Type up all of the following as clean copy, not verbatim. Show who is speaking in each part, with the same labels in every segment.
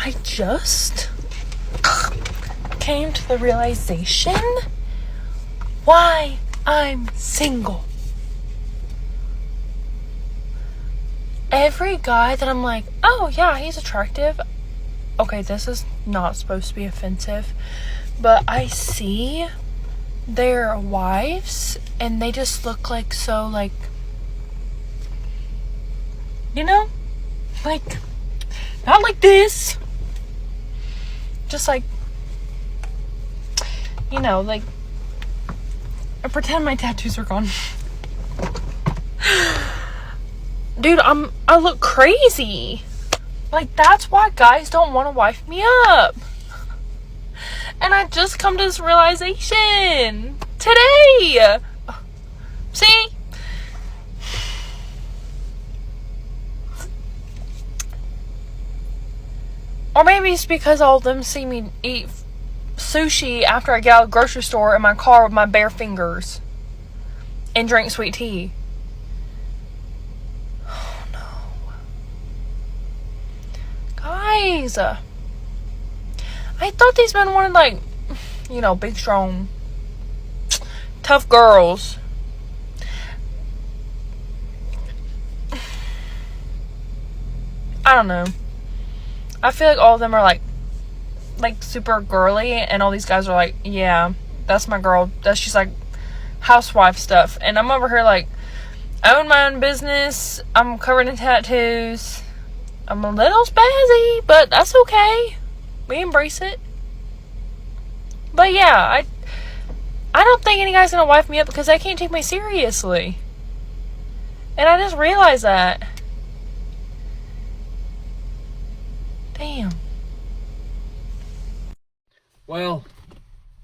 Speaker 1: I just came to the realization why I'm single. Every guy that I'm like, oh yeah, he's attractive. Okay, this is not supposed to be offensive, but I see their wives and they just look like so, like, you know, like, not like this, just like, you know, like, I pretend my tattoos are gone. Dude, I look crazy. Like, that's why guys don't want to wife me up. And I just come to this realization today. See? Or maybe it's because all of them see me eat sushi after I get out of the grocery store in my car with my bare fingers and drink sweet tea. Oh no. Guys, I thought these men wanted, like, you know, big, strong, tough girls. I don't know. I feel like all of them are like super girly, and all these guys are like, yeah, that's my girl. That's just like housewife stuff. And I'm over here like, I own my own business. I'm covered in tattoos. I'm a little spazzy, but that's okay. We embrace it. But yeah, I don't think any guy's gonna wife me up because they can't take me seriously. And I just realized that. Damn.
Speaker 2: Well,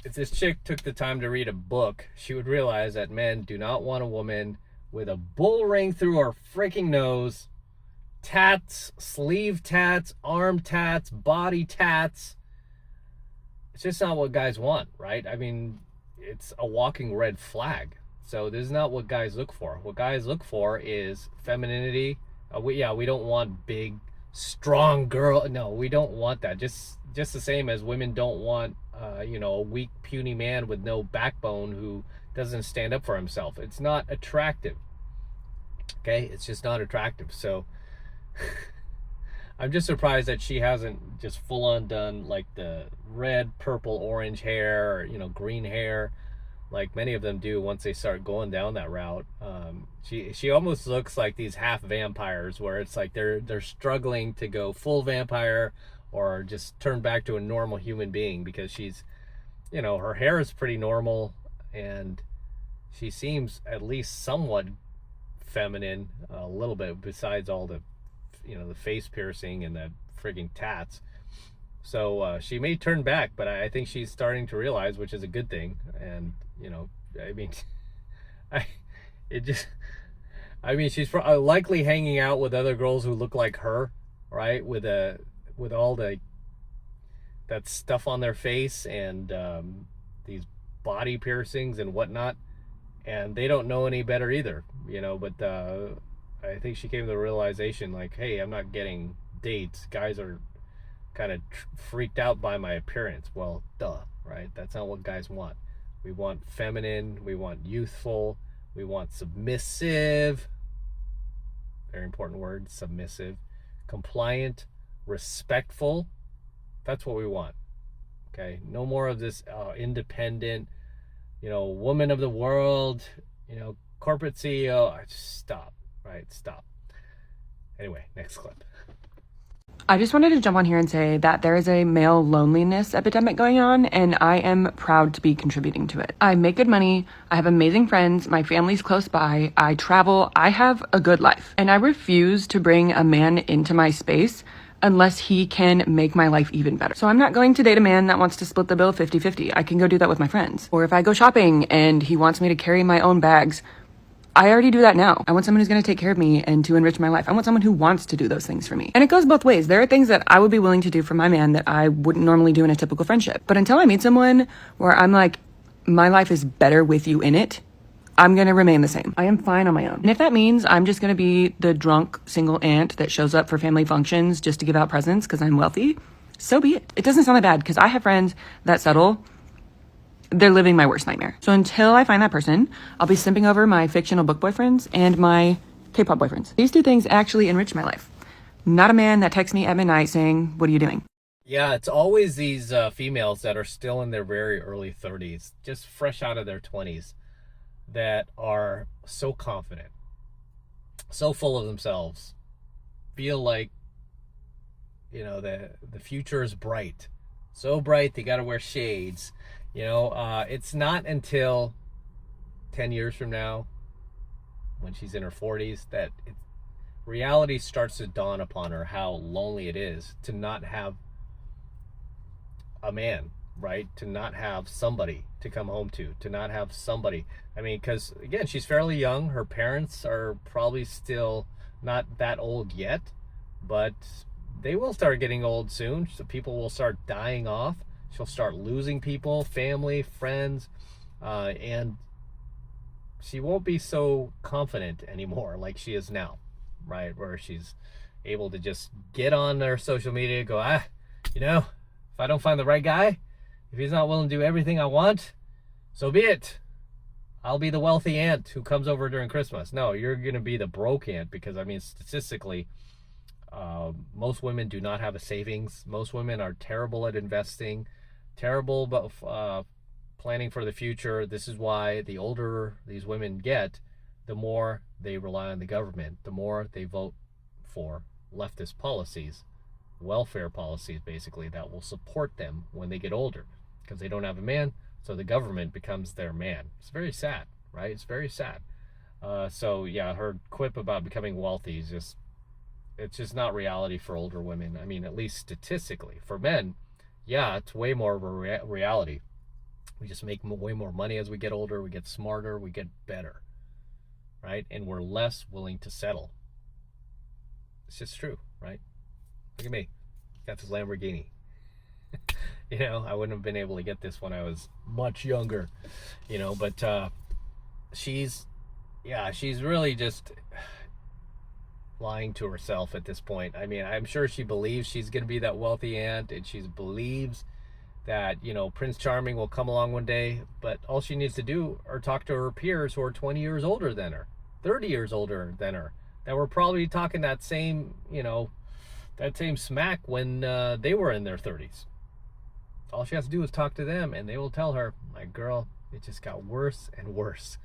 Speaker 2: if this chick took the time to read a book, she would realize that men do not want a woman with a bull ring through her freaking nose, tats, sleeve tats, arm tats, body tats. It's just not what guys want, right? I mean, it's a walking red flag. So this is not what guys look for. What guys look for is femininity. We don't want big, strong girl. No, we don't want that. Just the same as women don't want, a weak, puny man with no backbone who doesn't stand up for himself. It's not attractive. Okay? It's just not attractive. So I'm just surprised that she hasn't just full on done like the red, purple, orange hair, or, green hair, like many of them do once they start going down that route. She almost looks like these half vampires, where it's like they're struggling to go full vampire or just turn back to a normal human being, because she's, her hair is pretty normal and she seems at least somewhat feminine a little bit, besides all the the face piercing and the frigging tats. So she may turn back, but I think she's starting to realize, which is a good thing. And she's likely hanging out with other girls who look like her, right? With all that stuff on their face and these body piercings and whatnot, and they don't know any better either, but I think she came to the realization, like, hey, I'm not getting dates. Guys are kind of freaked out by my appearance. Well, duh, right? That's not what guys want. We want feminine, we want youthful, we want submissive, very important word, submissive, compliant, respectful. That's what we want. Okay? No more of this independent, woman of the world, corporate CEO. Stop. Right? Stop. Anyway, next clip.
Speaker 3: I just wanted to jump on here and say that there is a male loneliness epidemic going on, and I am proud to be contributing to it. I make good money, I have amazing friends, my family's close by, I travel, I have a good life. And I refuse to bring a man into my space unless he can make my life even better. So I'm not going to date a man that wants to split the bill 50-50. I can go do that with my friends. Or if I go shopping and he wants me to carry my own bags, I already do that now. I want someone who's going to take care of me and to enrich my life. I want someone who wants to do those things for me. And it goes both ways. There are things that I would be willing to do for my man that I wouldn't normally do in a typical friendship. But until I meet someone where I'm like, my life is better with you in it, I'm going to remain the same. I am fine on my own. And if that means I'm just going to be the drunk single aunt that shows up for family functions just to give out presents because I'm wealthy, so be it. It doesn't sound that bad because I have friends that settle. They're living my worst nightmare. So until I find that person, I'll be simping over my fictional book boyfriends and my K-pop boyfriends. These two things actually enrich my life. Not a man that texts me at midnight saying, what are you doing?
Speaker 2: Yeah, it's always these females that are still in their very early 30s, just fresh out of their 20s, that are so confident, so full of themselves, feel like, the future is bright. So bright, they got to wear shades. It's not until 10 years from now, when she's in her 40s, that reality starts to dawn upon her how lonely it is to not have a man, right? To not have somebody to come home to not have somebody. I mean, because again, she's fairly young. Her parents are probably still not that old yet, but they will start getting old soon. So people will start dying off. She'll start losing people, family, friends, and she won't be so confident anymore like she is now, right? Where she's able to just get on her social media, go, if I don't find the right guy, if he's not willing to do everything I want, so be it. I'll be the wealthy aunt who comes over during Christmas. No, you're going to be the broke aunt because, statistically, most women do not have a savings. Most women are terrible at investing, terrible about planning for the future. This is why the older these women get, the more they rely on the government, the more they vote for leftist policies, welfare policies, basically, that will support them when they get older because they don't have a man, so the government becomes their man. It's very sad, right? It's very sad. So yeah, her quip about becoming wealthy is it's just not reality for older women. I mean, at least statistically. For men, yeah, it's way more of a reality. We just make way more money as we get older, we get smarter, we get better, right? And we're less willing to settle. It's just true, right? Look at me. Got this Lamborghini. I wouldn't have been able to get this when I was much younger, but she's really just lying to herself at this point. I mean, I'm sure she believes she's going to be that wealthy aunt, and she believes that, Prince Charming will come along one day, but all she needs to do are talk to her peers who are 20 years older than her, 30 years older than her, that were probably talking that same smack when they were in their 30s. All she has to do is talk to them, and they will tell her, my girl, it just got worse and worse.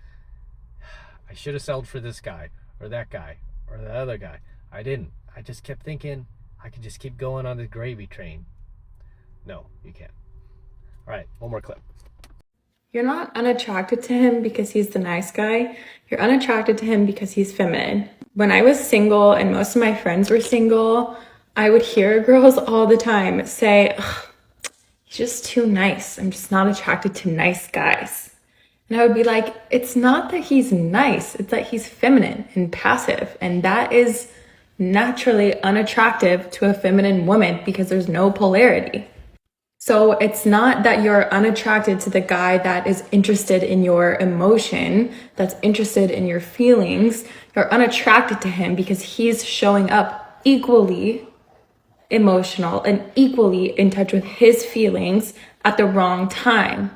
Speaker 2: I should have settled for this guy, or that guy, or the other guy. I didn't. I just kept thinking I could just keep going on the gravy train. No, you can't. All right, one more clip.
Speaker 4: You're not unattracted to him because he's the nice guy. You're unattracted to him because he's feminine. When I was single and most of my friends were single, I would hear girls all the time say, he's just too nice. I'm just not attracted to nice guys. And I would be like, it's not that he's nice, it's that he's feminine and passive. And that is naturally unattractive to a feminine woman because there's no polarity. So it's not that you're unattracted to the guy that is interested in your emotion, that's interested in your feelings. You're unattracted to him because he's showing up equally emotional and equally in touch with his feelings at the wrong time.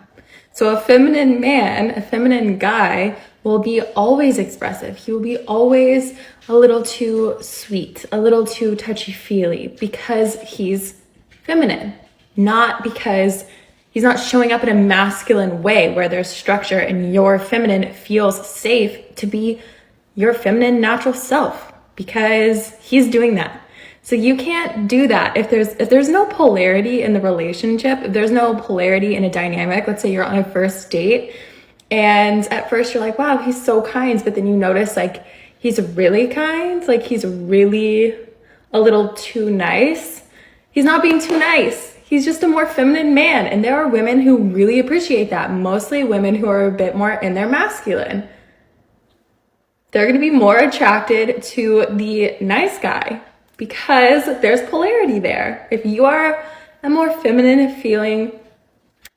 Speaker 4: So a feminine man, a feminine guy will be always expressive. He will be always a little too sweet, a little too touchy-feely because he's feminine. Not because he's not showing up in a masculine way where there's structure and your feminine feels safe to be your feminine natural self because he's doing that. So you can't do that if there's no polarity in the relationship, if there's no polarity in a dynamic. Let's say you're on a first date and at first you're like, wow, he's so kind, but then you notice like he's really kind, like he's really a little too nice. He's not being too nice. He's just a more feminine man. And there are women who really appreciate that. Mostly women who are a bit more in their masculine. They're going to be more attracted to the nice guy because there's polarity there. If you are a more feminine feeling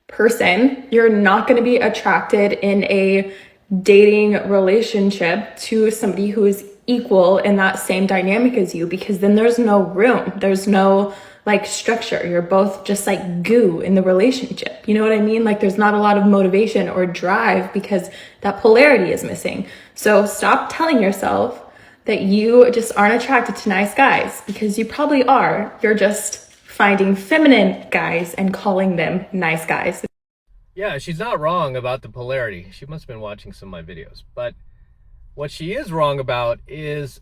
Speaker 4: person, you're not going to be attracted in a dating relationship to somebody who is equal in that same dynamic as you because then there's no room. There's no like structure. You're both just like goo in the relationship. You know what I mean? Like there's not a lot of motivation or drive because that polarity is missing. So stop telling yourself that you just aren't attracted to nice guys, because you probably are. You're just finding feminine guys and calling them nice guys.
Speaker 2: Yeah, she's not wrong about the polarity. She must have been watching some of my videos. But what she is wrong about is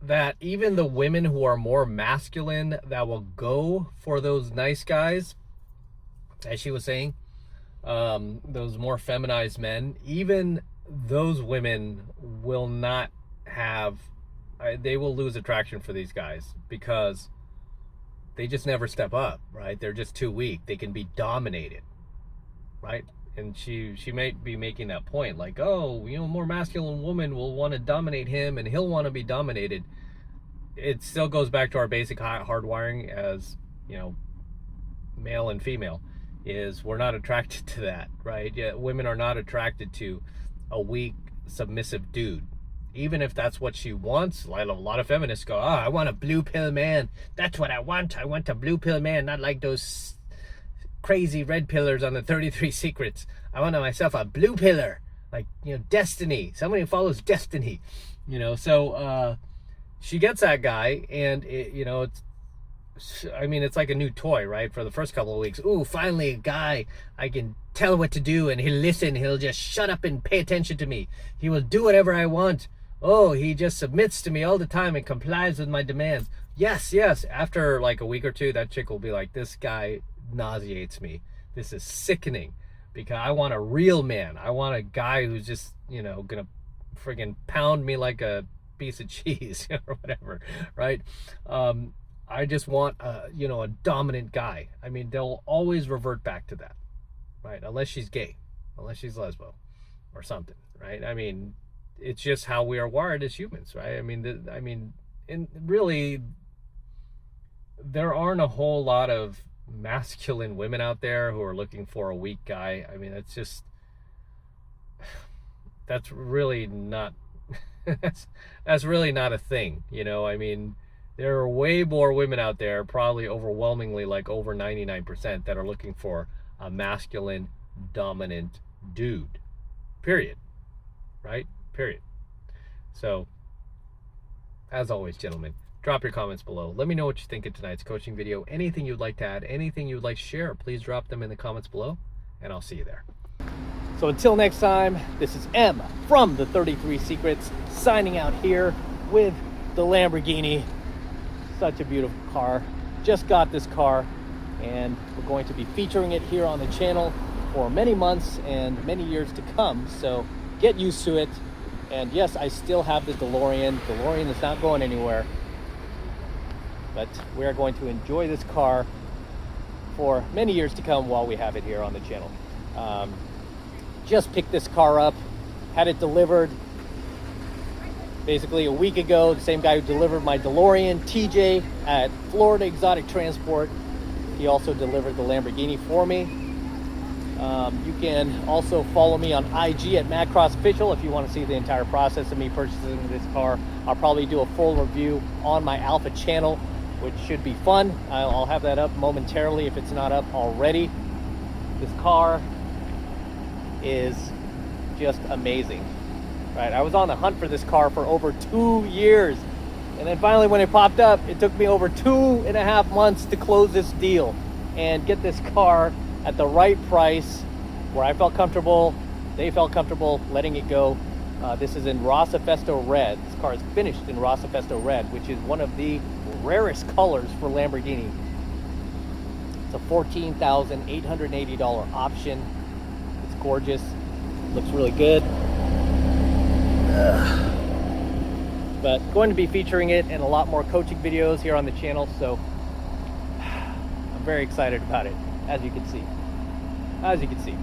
Speaker 2: that even the women who are more masculine that will go for those nice guys, as she was saying, those more feminized men, even those women will not have, they will lose attraction for these guys because they just never step up, right? They're just too weak. They can be dominated, right? And she might be making that point, like, oh, you know, more masculine woman will want to dominate him and he'll want to be dominated. It still goes back to our basic hardwiring as, you know, male and female, is we're not attracted to that, right? Yeah, women are not attracted to a weak, submissive dude. Even if that's what she wants, like a lot of feminists go, oh, I want a blue pill man. That's what I want. I want a blue pill man, not like those crazy red pillars on the 33 Secrets. I want myself a blue pillar, like, you know, destiny. Somebody who follows destiny, you know. So she gets that guy, and it, you know, it's like a new toy, right? For the first couple of weeks, ooh, finally a guy I can tell what to do, and he'll listen. He'll just shut up and pay attention to me. He will do whatever I want. Oh, he just submits to me all the time and complies with my demands. Yes. After like a week or two, that chick will be like, this guy nauseates me. This is sickening, because I want a real man. I want a guy who's just, you know, gonna friggin' pound me like a piece of cheese or whatever, right? I just want you know, a dominant guy. I mean, they'll always revert back to that, right? Unless she's gay, unless she's lesbo or something, right? I mean, it's just how we are wired as humans, right? I mean, and really, there aren't a whole lot of masculine women out there who are looking for a weak guy. I mean, it's just, that's really not that's really not a thing, you know. I mean, there are way more women out there, probably overwhelmingly, like over 99%, that are looking for a masculine dominant dude, period, right? Period. So as always, gentlemen, drop your comments below. Let me know what you think of tonight's coaching video. Anything you'd like to add, anything you'd like to share, please drop them in the comments below, and I'll see you there. So until next time, this is M from the 33 Secrets, signing out here with the Lamborghini. Such a beautiful car. Just got this car, and we're going to be featuring it here on the channel for many months and many years to come. So get used to it. And yes, I still have the DeLorean. DeLorean is not going anywhere. But we're going to enjoy this car for many years to come while we have it here on the channel. Just picked this car up, had it delivered basically a week ago. The same guy who delivered my DeLorean, TJ, at Florida Exotic Transport. He also delivered the Lamborghini for me. You can also follow me on IG at MadCrossOfficial if you want to see the entire process of me purchasing this car. I'll probably do a full review on my Alpha channel, which should be fun. I'll have that up momentarily if it's not up already. This car is just amazing, right? I was on the hunt for this car for over 2 years, and then finally when it popped up, it took me over 2.5 months to close this deal and get this car at the right price where I felt comfortable, they felt comfortable letting it go. This is in Rosa Festo Red. This car is finished in Rosa Festo Red, which is one of the rarest colors for Lamborghini. It's a $14,880 option. It's gorgeous, looks really good. But going to be featuring it in a lot more coaching videos here on the channel, so I'm very excited about it, as you can see.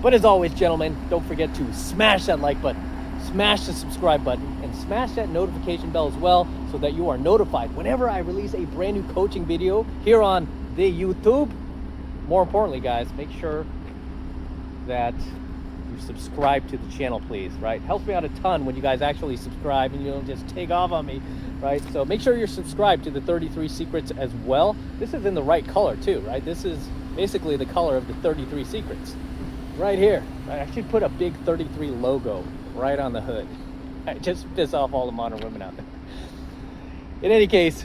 Speaker 2: But as always, gentlemen, don't forget to smash that like button, smash the subscribe button, and smash that notification bell as well, so that you are notified whenever I release a brand new coaching video here on the YouTube. More importantly, guys, make sure that you subscribe to the channel, please, right? Helps me out a ton when you guys actually subscribe and you don't just take off on me, right? So make sure you're subscribed to the 33 Secrets as well. This is in the right color too, right? This is basically the color of the 33 Secrets right here. Right? I should put a big 33 logo right on the hood. Right? Just piss off all the modern women out there. In any case,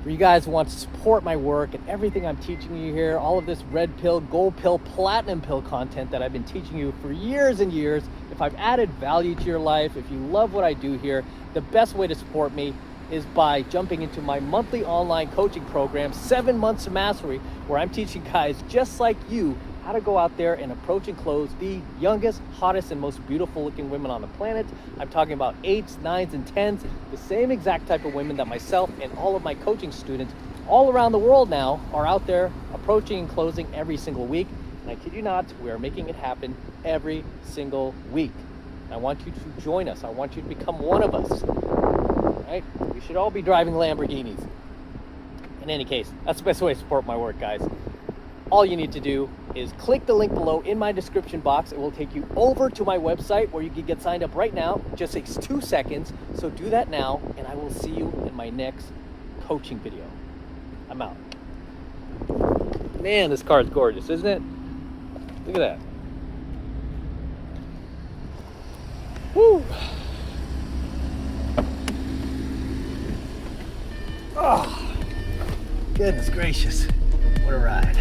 Speaker 2: for you guys who want to support my work and everything I'm teaching you here, all of this red pill, gold pill, platinum pill content that I've been teaching you for years and years, if I've added value to your life, if you love what I do here, the best way to support me is by jumping into my monthly online coaching program, 7 Months of Mastery, where I'm teaching guys just like you how to go out there and approach and close the youngest, hottest, and most beautiful looking women on the planet. I'm talking about 8s, 9s, and 10s, the same exact type of women that myself and all of my coaching students all around the world now are out there approaching and closing every single week. And I kid you not, we are making it happen every single week. I want you to join us. I want you to become one of us. Right? We should all be driving Lamborghinis. In any case, that's the best way to support my work, guys. All you need to do is click the link below in my description box. It will take you over to my website where you can get signed up right now. It just takes 2 seconds. So do that now, and I will see you in my next coaching video. I'm out. Man, this car is gorgeous, isn't it? Look at that. Woo! Oh, goodness gracious. What a ride.